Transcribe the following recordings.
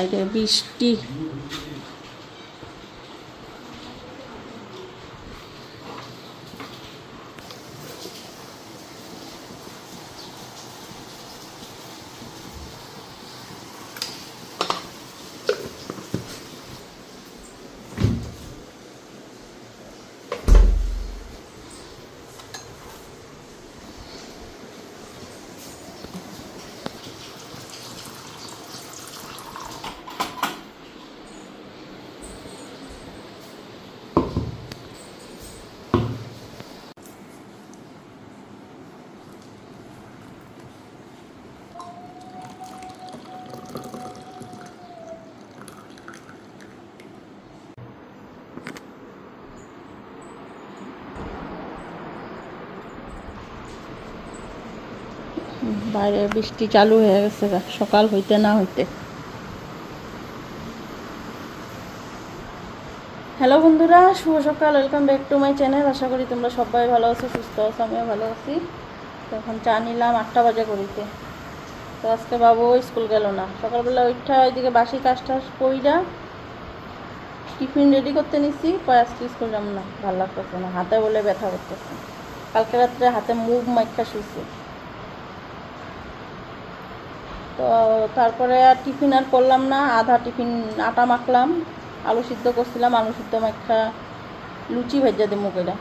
বাইরে বৃষ্টি। বাইরে বৃষ্টি চালু হয়ে গেছে সকাল হইতে না হইতে। হ্যালো বন্ধুরা, শুভ সকাল, welcome back to my channel. আশা করি তোমরা সবাই ভালো আছো, সুস্থ আছো, আমিও ভালো আছি। তো এখন চা নিলাম 8টা বাজে করিতে। তো আজকে বাবু স্কুল গেল না, সকালবেলা ওইটা ওইদিকে বাসি কাজ টাজ কইরা টিফিন রেডি করতে নিছি। আজকে স্কুল যাব না, ভালো লাগতেছে না, হাতে বলে ব্যথা করতেছে। কালকে রাত্রে হাতে মুভ মাইকা শুয়েছে। তো তারপরে আর টিফিন আর করলাম না, আধা টিফিন আটা মাখলাম, আলু সিদ্ধ করছিলাম, আলু সিদ্ধ মাখা লুচি ভেজা দিমু কইরা,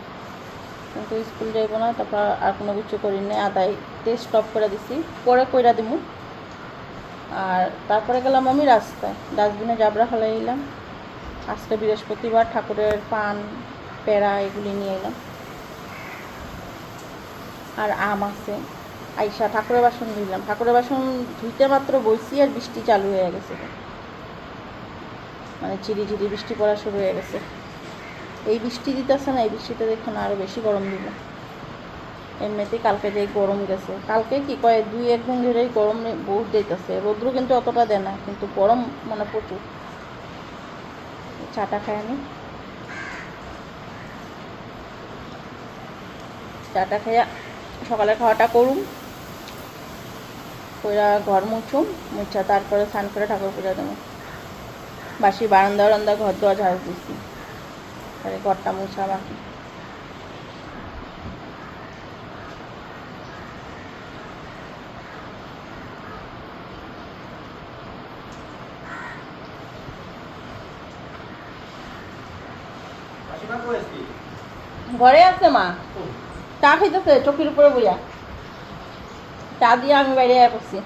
কিন্তু স্কুল যাইব না। তারপর আর কোনো কিছু করি নাই, আদায় টেস্ট স্টপ করে দিছি, পরে কইরা দিমু। আর তারপরে গেলাম আমি রাস্তায়, ডাস্টবিনে জাবরা ফেলাই এলাম। আজকে বৃহস্পতিবার, ঠাকুরের পান পেড়া এগুলি নিয়ে এলাম, আর আম আছে। আইসা ঠাকুরের বাসন ধুইলাম, ঠাকুরের বাসন ধুইতে মাত্র বইছি আর বৃষ্টি চালু হয়ে গেছে, মানে ঝিরি ঝিরি বৃষ্টি পড়া শুরু হয়ে গেছে। এই বৃষ্টি দিতেছে না, এই বৃষ্টিতে দেখুন আরও বেশি গরম দিল। এমনিতেই কালকে যে গরম গেছে, কালকে কি কয় 2-1 দিন ধরেই গরম বহুত দিতেছে, রৌদ্র কিন্তু অতটা দেয় না, কিন্তু গরম মানে প্রচুর। চাটা খাই আমি, চাটা খাইয়া সকালে খাওয়াটা করুম, কইরা ঘর মুছুম, মুছা তারপরে স্নান করে ঠাকুর পূজা দেবো। বাসি বারান্দা ঘর দোয়া ঝাড়ু দিচ্ছি, তাহলে ঘরটা মুছা বাকি। ঘরে আছে মা, চা খাইতেছে চকির উপরে বইয়া, চা দিয়ে আমি বাইরে পড়ছি।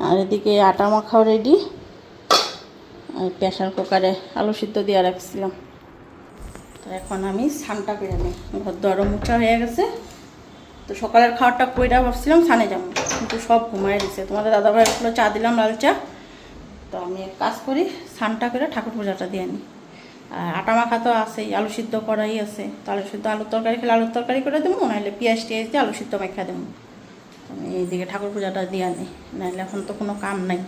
আর এদিকে আটা মাখাও রেডি, আর প্রেশার কুকারে আলু সিদ্ধ দিয়ে রাখছিলাম। তো এখন আমি স্নানটা করে নিই, ঘর দোয়ারও মুছা হয়ে গেছে। তো সকালের খাওয়াটা কইরা ভাবছিলাম স্নানে যাবো, কিন্তু সব ঘুমায় দিছে। তোমাদের দাদাভাই একটু চা দিলাম, লাল চা। তো আমি এক কাজ করি, স্নানটা করে ঠাকুর পূজাটা দিয়ে নিই। আর আটা মাখা তো আছেই, আলু সিদ্ধ করাই আছে। তো আলু সিদ্ধ, আলুর তরকারি খেলে আলুর তরকারি করে দেবো, নাহলে পেঁয়াজ টিয়াজ দিয়ে আলু সিদ্ধ মাখা দেবো। আমি এইদিকে ঠাকুর পূজাটা দিয়ে নিই, নাহলে এখন তো কোনো কাম নাই।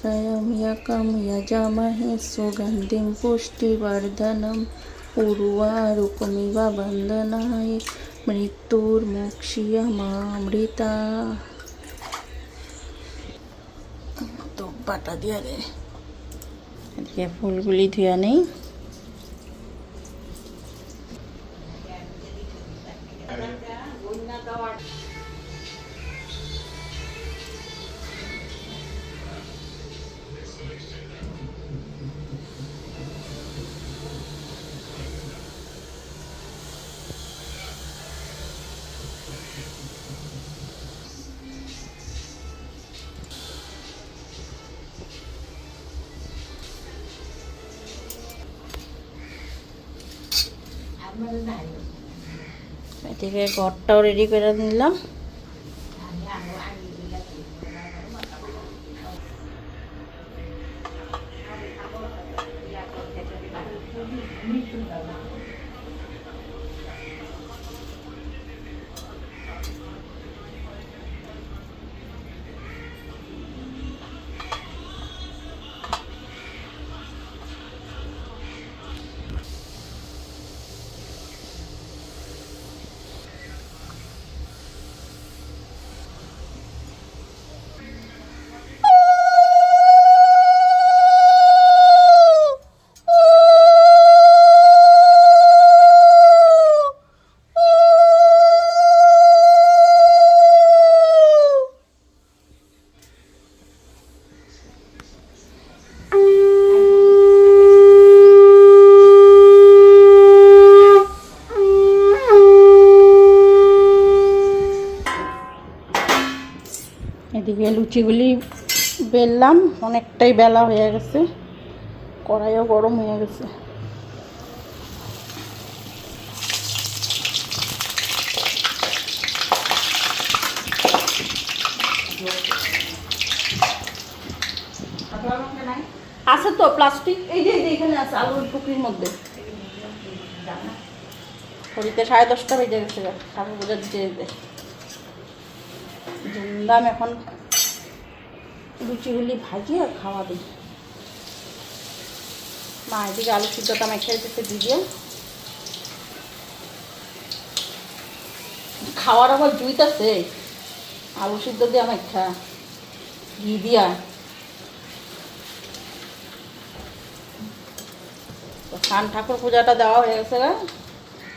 स्वयं यकं यजामहे सुगन्धिं पुष्टिवर्धनम् उर्वारुकमिव बन्धनाय मृत्युर्मुक्षीयमामृता। तो बाटा दिया दे, এদিকে ফুলগুলি ধুয়া নেই। এদিকে ঘরটাও রেডি করে নিলাম। এদিকে লুচিগুলি বেললাম, অনেকটাই বেলা হয়ে গেছে, কড়াইও গরম হয়ে গেছে। আছে তো প্লাস্টিক, এই যে এখানে আছে আলুর টুকরির মধ্যে। ঘড়িতে 10:30 বেজে গেছে, ঠাকুর পূজা দিতে যেতে। ধুমধাম এখন লুচিগুলি ভাজি আর খাওয়া দিই। মা এদিকে আলু সিদ্ধটা মেখে দিতে দিয়ে খাওয়ার আবার জুইতাছে, আলু সিদ্ধ দিয়ে মেখা ঘি দিয়া। খান ঠাকুর পূজাটা দেওয়া হয়ে গেছে,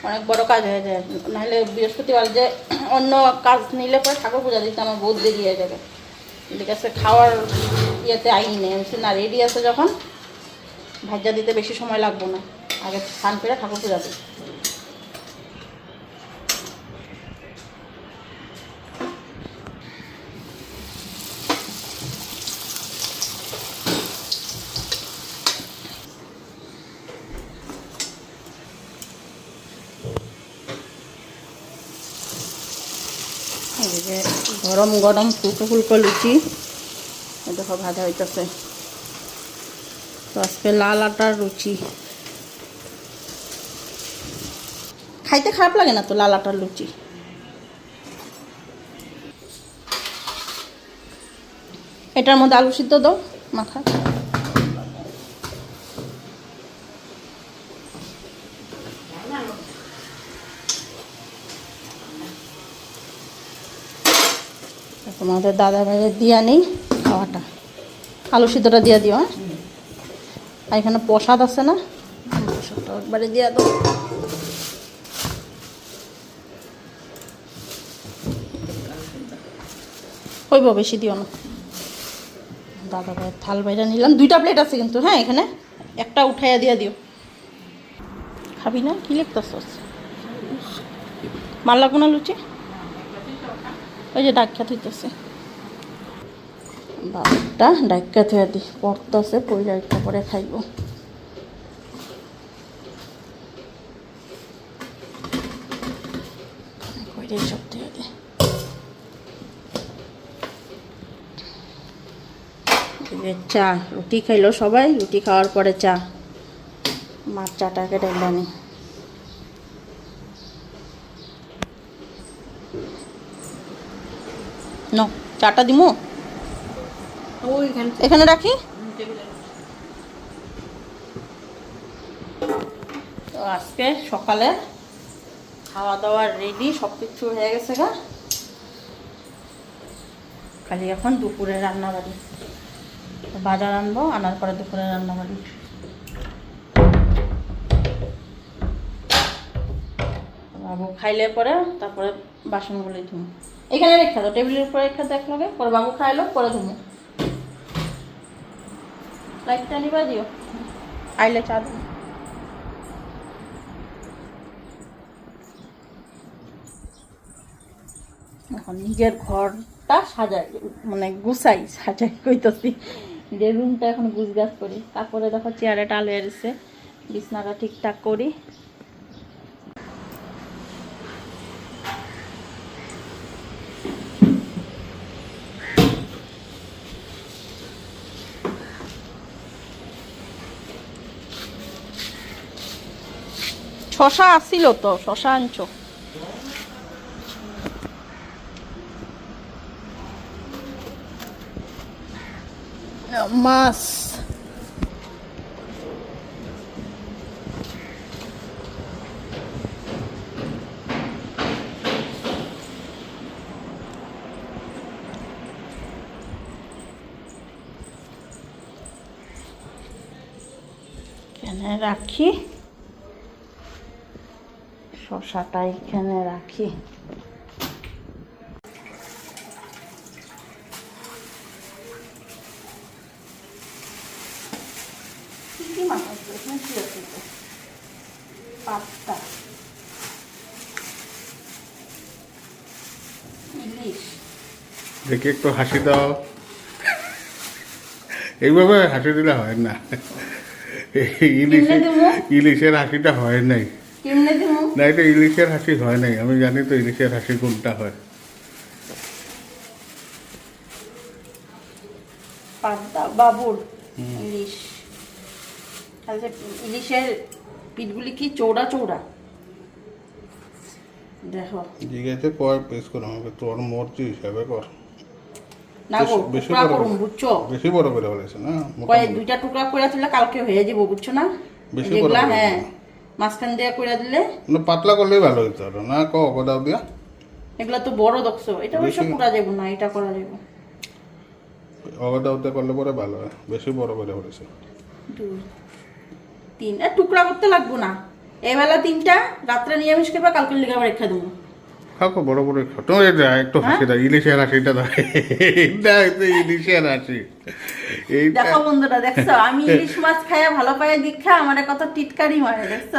অনেক বড় কাজ হয়ে যায়। নাহলে বৃহস্পতিবার যে অন্য কাজ নিলে পরে ঠাকুর পূজা দিতে আমার বহুত দেরি হয়ে যাবে। ঠিক আছে, খাওয়ার ইয়েতে আইনি নেই না, রেডি আছে যখন ভাজা দিতে বেশি সময় লাগবো না, আগে স্নান করে ঠাকুর পূজা দিই। গরম গরম ফুলকো ফুলকো লুচি দেখো ভাজা হইতেছে। তো আজকে লাল আটার লুচি খাইতে খারাপ লাগে না তো, লাল আটার লুচি। এটার মধ্যে আলু সিদ্ধ দাও মাখা। তোমাদের দাদা ভাইয়ের দিয়া নেই খাওয়াটা, আলু সিদ্ধটা দিয়ে দিও। হ্যাঁ, আর এখানে প্রসাদ আছে না, প্রসাদটা একবারে দিয়ে দাও। হইব, বেশি দিও না। দাদা ভাইয়ের থাল বাইরা নিলাম, 2টা প্লেট আছে কিন্তু। হ্যাঁ, এখানে একটা উঠাইয়া দিয়ে দিও। খাবি না? কি লিখতেছ? মাল লাগবো না লুচি? ওই যে ডাক্কা থইতেছে, বাবারটা ডাক্কা থইয়া দি পড়তেছে, পয়লা একটা করে খাইব। সব থইয়া দি। চা রুটি খাইলো সবাই, রুটি খাওয়ার পরে চা। মার চাটাকে ডাইলানি। ন চাটা দিমু, এখানে রাখি। তো আজকে সকালে খাওয়া দাওয়া রেডি, সব কিছু হয়ে গেছে গা, খালি এখন দুপুরে রান্না বাড়ি। বাজার আনবো, আনার পরে দুপুরে রান্না বাড়ি। বাবু খাইলে পরে তারপরে বাসনগুলো ধুম। এখানে রেখা দাও, টেবিলের উপরে রেখা দেখ লগে, পরে বাবু খাইলো পরে ধুমো। লাইটটা নিবা দিও, আইলে চা দিও। এখন নিজের ঘরটা সাজাই, মানে গুছাই সাজাই কইতেছি, যে রুমটা এখন গুছগাছ করি। তারপরে দেখো চেয়ারে টালে এসে বিছনাটা ঠিকঠাক করি। শশা আসছিল তো, শশা আনছো? মাছ এখানে রাখি, শশাটা এখানে রাখি। কি মাছ আছে এখানে? কি আছে? পাত্তা, ইলিশ। দেখি একটু হাসি দাও। এইভাবে হাসি দিলে হয় না, ইলিশের হাসিটা হয় নাই। না, এটা ইলিশের হাসি হয় নাই। আমি জানি তো ইলিশের হাসি কোনটা হয়। পাত্তা বাবুর ইলিশ। ইলিশের পিঠগুলি কি চৌড়া চৌড়া? দেখো জিজ্ঞাসা কয় পিস করে আমাকে, তোর মর্জি হিসাবে কর। না গো, টুকরা করুন বুঝছো? বেশি বড় করে বলেছে না, কয় দুইটা টুকরা করে দিলে কালকে হয়ে যাবো, বুঝছো না? বেশি বড়। হ্যাঁ, মাঝখান দিয়ে করে দিলে না, পাতলা করলেই ভালো হইতো আর না। কদাও দিয়া এগুলা তো বড় দেখছো, এটা অবশ্য করা যাবো না, এটা করা যাবো। অগদাউতে করলে পরে ভালো হয়, বেশি বড় করে বলেছে। 2 3 টুকরা করতে লাগবো না। এবেলা 3টা, রাত্রে নিরামিষ খেবা, কালকে লিখে আবার রেখে দেবো। খাও বড় বড় খাও। তো একটু হাসি দাও, ইলিশের হাসিটা দাও। ইলিশের হাসি। দেখো বন্ধুরা, দেখছো আমি ইলিশ মাছ খাইয়া ভালো পাই দীক্ষা আমার কত টিটকারি মারে, দেখছো?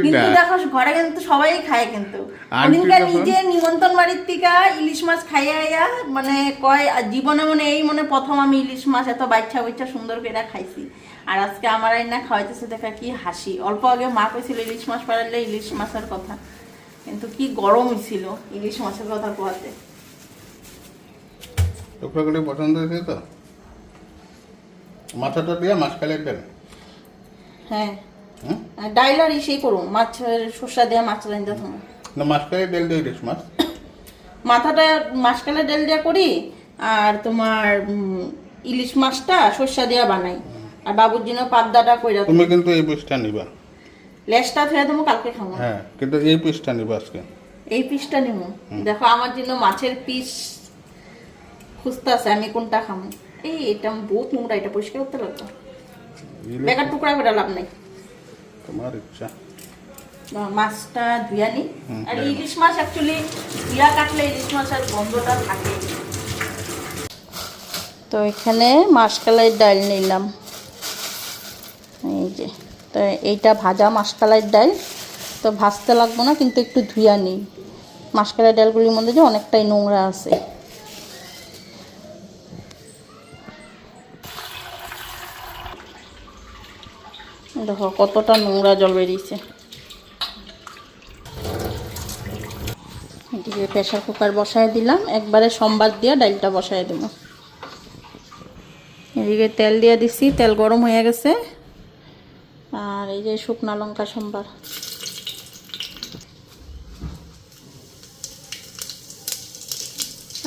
কিন্তু দেখো ঘরে কিন্তু সবাই খায়, কিন্তু ওদিনকার নিজে নিমন্ত্রণ বাড়ির থেকে ইলিশ মাছ খাইয়া মানে কয় জীবনে মনে এই মনে প্রথম আমি ইলিশ মাছ এত বাচ্চা বাচ্চা সুন্দর করে খাইছি। আর আজকে আমার না খাওয়াইতেছে, দেখা কি হাসি। অল্প আগে মা কইছিল ইলিশ মাছ পাড়ালে ইলিশ মাছের কথা, কিন্তু কি গরম ছিল ইলিশ মাছের কথা কোয়াতে। টুকরাগুলি পছন্দ হয়েছে তো? মাথাটা দিয়ে মাছ কালের ডাল। হ্যাঁ, ডাইল আর ইসেই করুন, মাছের শসা দিয়ে মাছ রান্না থামো না, মাছ কালের ডাল দিয়ে ইলিশ মাছ। মাথাটা মাছকালের ডাল দিয়া করি, আর তোমার ইলিশ মাছটা সর্ষা দিয়া বানাই। আর বাবুর জন্য পাবদাটা কইরা। তুমি কিন্তু এই পিসটা নিবা, লেজটা ফেলে দেবো, কালকে খাবো। হ্যাঁ, কিন্তু এই পিসটা নিবা আজকে। এই পিসটা নিব। দেখো আমার জন্য মাছের পিস খুঁজতেছে, আমি কোনটা খাবো। এটা বহুত নোংরা, এটা পরিষ্কার করতে লাগবে। বেকার টুকরা করে লাভ নাই, তোমার ইচ্ছা। মাছটা ধুইয়া নি। আর ইলিশ মাছ অ্যাকচুয়ালি ধুইয়া কাটলে ইলিশ মাছের গন্ধটা থাকে। তো এখানে মাছকালাই ডাল নিলাম, এই যে। তো এইটা ভাজা মাছকালাই ডাল, তো ভাজতে লাগবো না, কিন্তু একটু ধুইয়া নিই। মাছকালাই ডালগুলির মধ্যে যে অনেকটাই নোংরা আছে। দেখো কতটা নোংরা জল বেরিয়েছে। এদিকে প্রেসার কুকার বসায় দিলাম, একবারে সম্বাদ দিয়ে ডালটা বসায় দেবো। এদিকে তেল দিয়ে দিছি, তেল গরম হয়ে গেছে। আর এই যে শুকনা লঙ্কা সম্বার,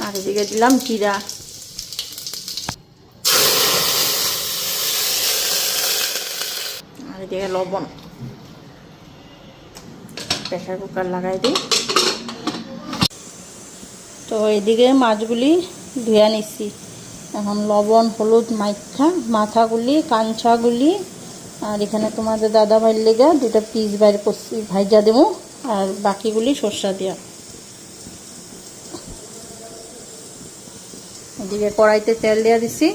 আর এদিকে দিলাম জিরা। আর এদিকে লবণ, প্রেসার কুকার লাগাই দিই। তো এদিকে মাছগুলি ধুয়ে নিচ্ছি, এখন লবণ হলুদ মাথাগুলি কাঞ্চাগুলি, আর এখানে তোমাদের দাদা ভাইয়ের লেগে 2টা পিস বাইরে করছি, ভাইজা দেবো, আর বাকিগুলি সরষা দেওয়া। এদিকে কড়াইতে তেল দিয়ে দিছি,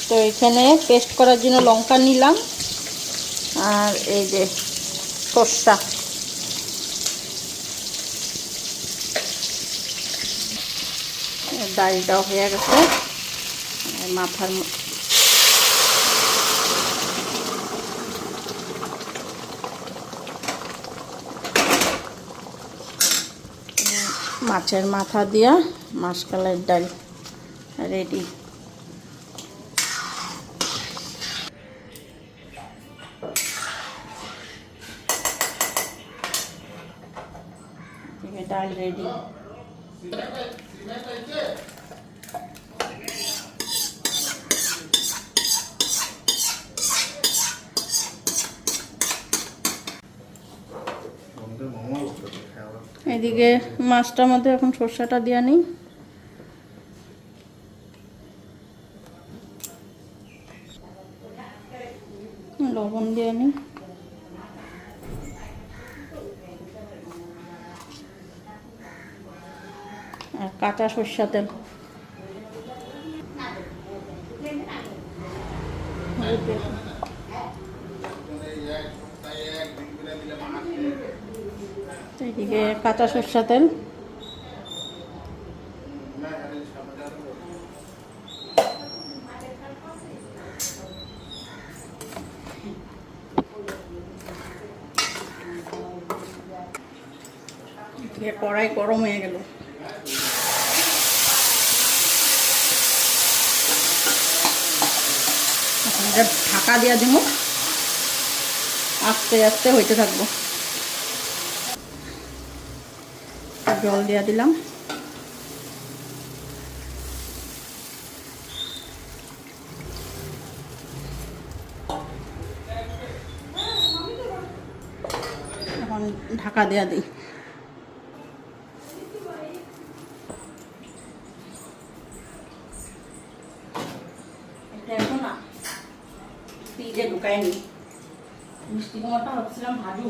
তো এখানে পেস্ট করার জন্য লঙ্কা নিলাম, আর এই যে সরষা, ডালটাও হয়ে গেছে, মাথার মাছের মাথা দিয়া মাসকলাইয়ের ডাল রেডি। ডাল রেডি। এদিকে মাছটার মধ্যে এখন সরষাটা দেওয়া নেই, লবণ দেওয়া নেই, আর কাঁচা সরষা তেল, এদিকে কাঁচা সরষা তেল, কড়াই গরম হয়ে গেল, ঢাকা দিয়া দিব, আস্তে আস্তে হইতে থাকবো। জল দিয়া দিলাম, এখন ঢাকা দেয়া দিই। এখন না ফ্রিজে ঢুকাইনি, মিষ্টি কুমড়টা ভাবছিলাম ভাজু,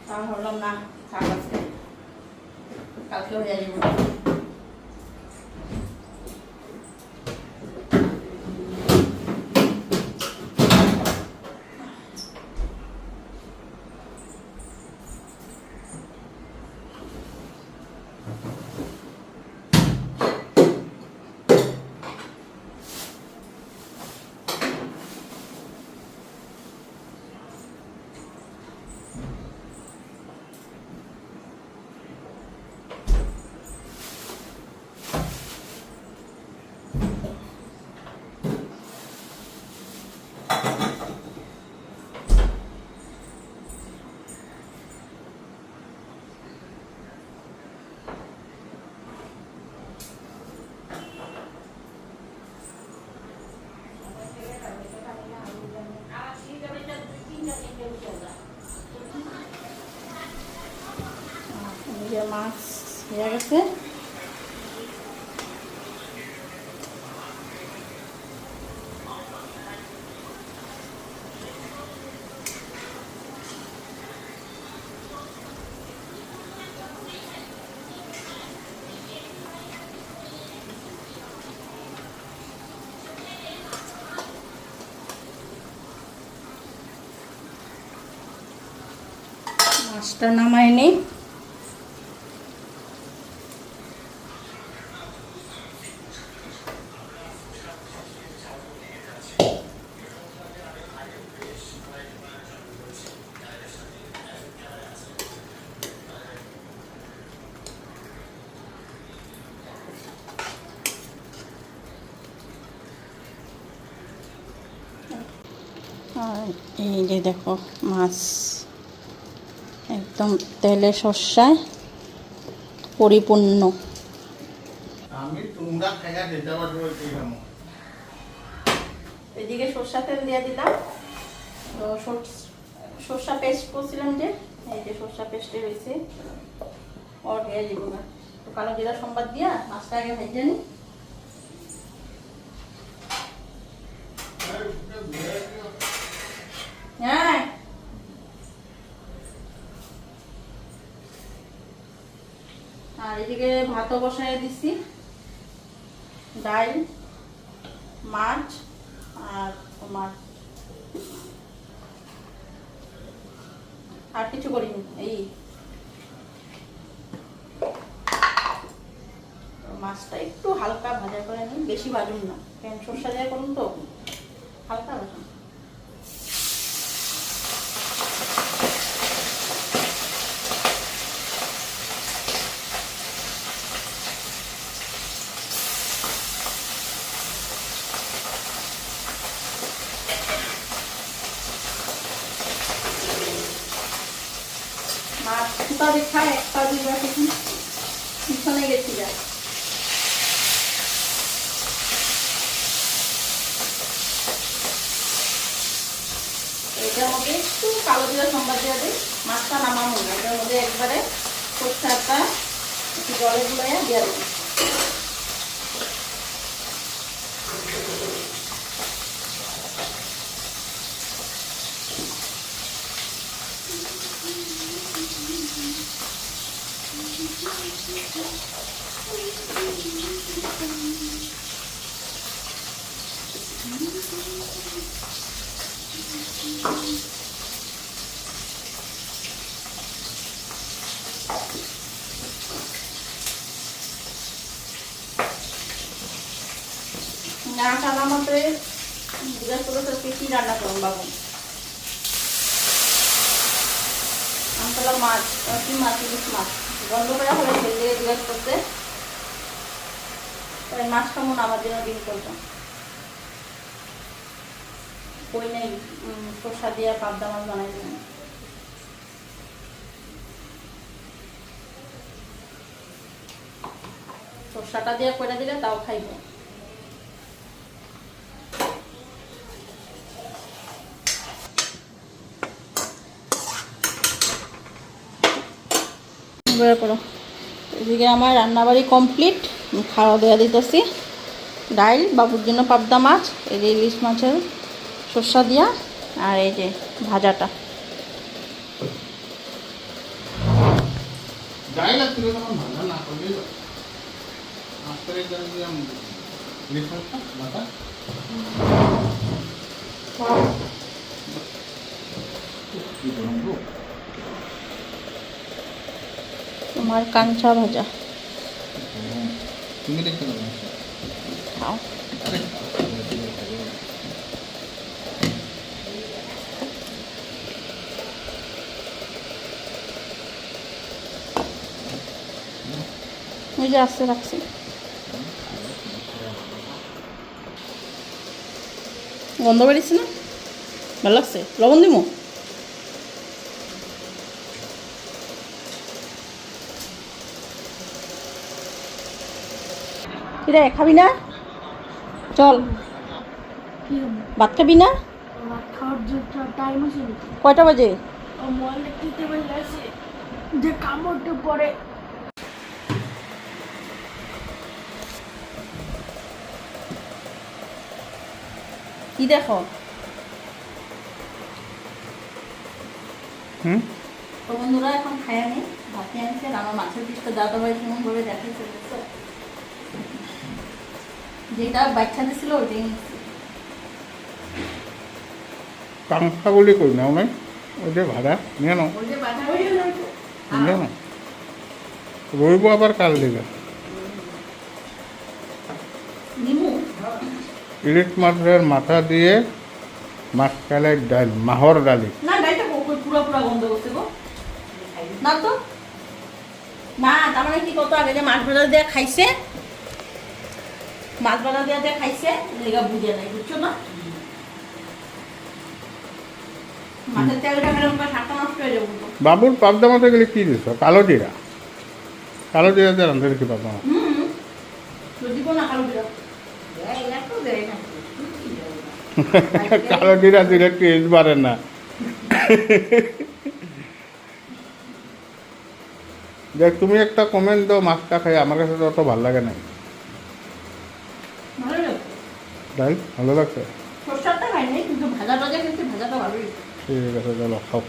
তা ভাবলাম না থাক, আজকে কালকে হয়ে যাবে। মাছ হয়ে গেছে, মাছটা নামাই নেই। আর এই যে দেখো মাছ একদম তেলে সর্ষায় পরিপূর্ণ। আমি তোমরা খাইয়া দিতে পারবো এদিকে সর্ষা তেল দিয়ে দিলাম। তো সর্ষা পেস্ট করছিলাম যে, এই যে সর্ষা পেস্টে রয়েছে ওর হয়ে যাবো না। তো কালো জিরা সম্বাদ দিয়া মাছটা আগে ভেজে নিই। হ্যাঁ আর এদিকে ভাতও বসাই দিছি, ডাল, মাছ আর তোমার আর কিছু করিনি। এই মাছটা একটু হালকা ভাজা করে নিই, বেশি ভাজুন না, কারণ সর্ষা দিয়ে করুন তো, হালকা ভাজুন। মাছ ফুটা দেখায় একটা দুইবার পিছনে গেছি যায়। এটার মধ্যে একটু কালো জিরা সম্বাদ দিয়ে দিই, মাছটা নামানো না, এটার মধ্যে একবারে সরষাটা একটু জলে গুলাইয়া দিয়ে দিই। না টানা মতো জিজ্ঞাসা করেছে কি রান্না করুন বাবু। আমতলা মাছ, কি মাছ, ইলিশ মাছ বন্ধ করা হলে ছেলে জিজ্ঞাসা করতে মাছ কেমন আমার জন্য দিন করতাম কই নেই, সর্ষা দিয়ে পাবদা মাছ বানাই দিলাম। সর্ষাটা দিয়ে করে দিলে তাও খাইব। করো এদিকে আমার রান্নাবাড়ি কমপ্লিট, খাওয়া দেওয়া দিতেছি। ডাল, বাবুর জন্য পাবদা মাছ, এই যে ইলিশ মাছের সর্ষা দিয়া, আর এই যে ভাজাটা। তোমার কাঞ্চা ভাজা খাও। ওই যে আসতে রাখছি। গন্ধ বেরিয়েছে না? ভালো লাগছে? লবণ দিমু? কিরে খাবি না? চল, ভাত খাবি না? কয়টা বাজে? কি দেখো? তো বন্ধুরা এখন খায় নি, ভাত নিয়ে আনছে। আমার মাছের পিসটা দাদা ভাই কেমন ভাবে দেখাই চলেছে, যেটা বাচ্চা দিছিল ওইটাই নিচ্ছি। কাঁকড়াগুলি কই নাও নাই, ওই যে ভাড়া নিয়ে নাও, নিয়ে নাও, রইব আবার কাল দিবে। ইলিশ মাছের মাথা দিয়ে মাছ কালের ডাল, মাহর ডালি। না ডালটা পুরো পুরো গন্ধ করছে গো, না তো না। তার মানে কি কত আগে যে মাছ ভাজা দিয়ে খাইছে, মাছ ভাজা দিয়ে খাইছে, লেগা বুঝে নাই, বুঝছো না? মাছের তেলটা গেলে শাকটা নষ্ট হয়ে যাবো তো। বাবুর পাবদা মাছে গেলে কি দিছ কালো জিরা দিয়ে রান্ধতে রেখে পাবদা মাছ তো দিব না কালো জিরা। কালো জিরা দিলে টেস্ট বাড়ে না। দেখ তুমি একটা কমেন্ট দাও মাছটা খাই, আমার কাছে তো অত ভালো লাগে না। ভালো লাগছে। তাই ভালো লাগছে। সরষাটা খাইনি কিন্তু ভাজাটা যে খেয়েছি ভাজাটা ভালোই। ঠিক আছে চলো খাও।